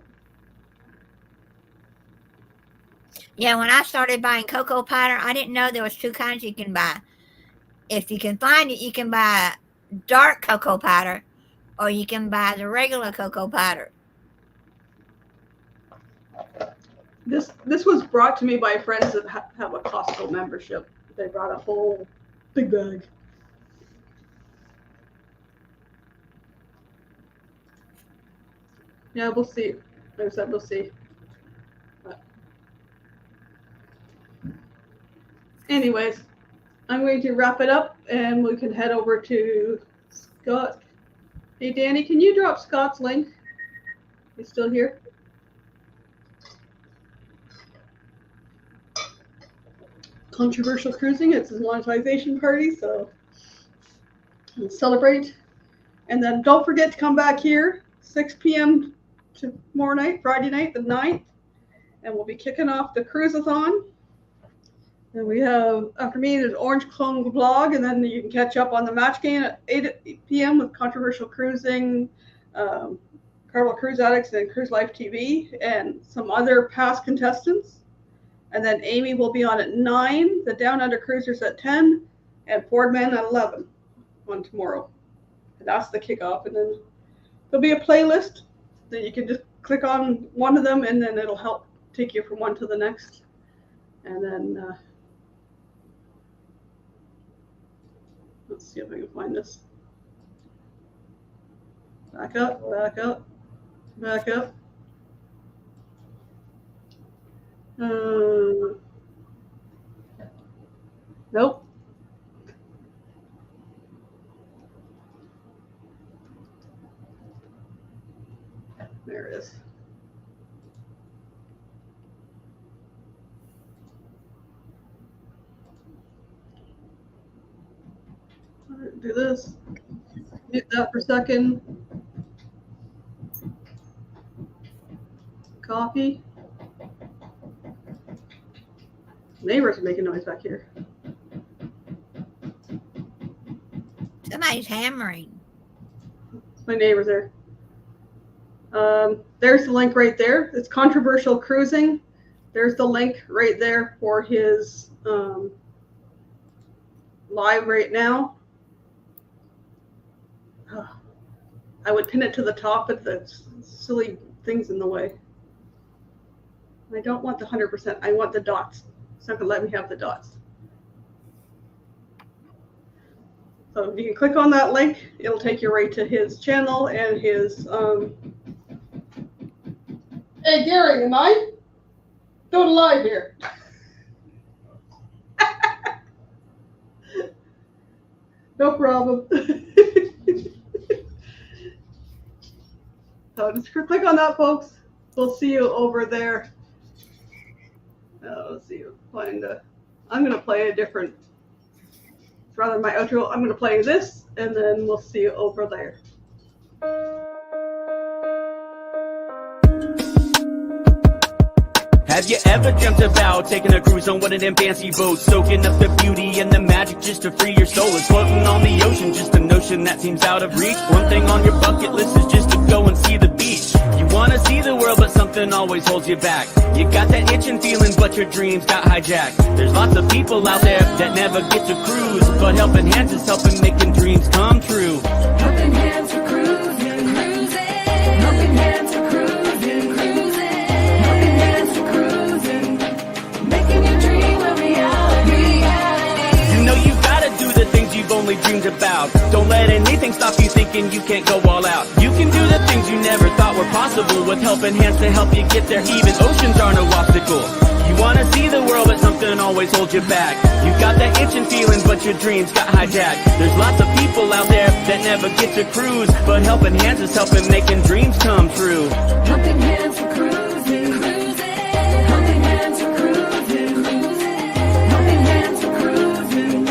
Yeah, when I started buying cocoa powder, I didn't know there was 2 kinds you can buy. If you can find it, you can buy dark cocoa powder, or you can buy the regular cocoa powder. This was brought to me by friends that have a Costco membership. They brought a whole big bag. Yeah, we'll see. Like I said, we'll see. But anyways, I'm going to wrap it up and we can head over to Scott. Hey, Danny, can you drop Scott's link? He's still here? Controversial cruising. It's his monetization party, so we'll celebrate. And then don't forget to come back here 6 p.m. tomorrow night, Friday night, the 9th, and we'll be kicking off the cruise-a-thon. And we have, after me, there's Orange Clone Vlog, and then you can catch up on the match game at 8 p.m. with Controversial Cruising, Carnival Cruise Addicts, and Cruise Life TV, and some other past contestants. And then Amy will be on at 9, the Down Under Cruisers at 10, and Ford Man at 11 on tomorrow. And that's the kickoff. And then there'll be a playlist that you can just click on one of them, and then it'll help take you from one to the next. And then let's see if I can find this. Back up, back up, back up. Nope. There it is. Do this. Mute that for a second. Copy. Neighbors are making noise back here. Somebody's hammering. My neighbors there. There's the link right there. It's Controversial Cruising. There's the link right there for his live right now. I would pin it to the top, but the silly thing's in the way. I don't want the 100%. I want the dots. It's not going to let me have the dots. So if you can click on that link, it'll take you right to his channel and his... Hey, Gary, am I? Going live here. No problem. So just click on that, folks. We'll see you over there. Let's see. I'm going to play a different, rather than my outro, I'm going to play this, and then we'll see you over there. Have you ever dreamt about taking a cruise on one of them fancy boats, soaking up the beauty and the magic just to free your soul? It's floating on the ocean, just a notion that seems out of reach. One thing on your bucket list is just to go and see the beach. You wanna see the world, but something always holds you back. You got that itching feeling, but your dreams got hijacked. There's lots of people out there that never get to cruise, but Helping Hands is helping making dreams come true. Helping Hands for cruising, cruising. Helping Hands for cruising, cruising. Helping Hands for cruising, making your dream a reality. You know you gotta do the things you've only dreamed about. Don't let anything stop you thinking you can't go all out. You can do the things you never thought were possible with Helping Hands to help you get there. Even oceans are no obstacle. You wanna see the world, but something always holds you back. You got that itching feeling, but your dreams got hijacked. There's lots of people out there that never get to cruise, but Helping Hands is helping making dreams come true. Helping Hands for cruising, cruising. Helping Hands for cruising, cruising. Helping Hands for cruising,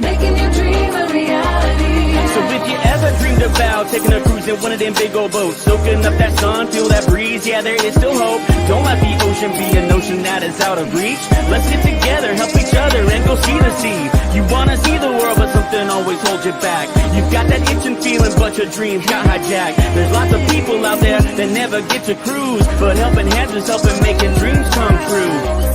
making your dream a reality. So if you ever dreamed about taking a cruise in one of them big old boats, soaking up that sun, feel that breeze, yeah, there is still hope. Don't let the ocean be a notion that is out of reach. Let's get together, help each other and go see the sea. You wanna see the world, but something always holds you back. You've got that itching feeling, but your dreams got hijacked. There's lots of people out there that never get to cruise, but helping hands is helping making dreams come true.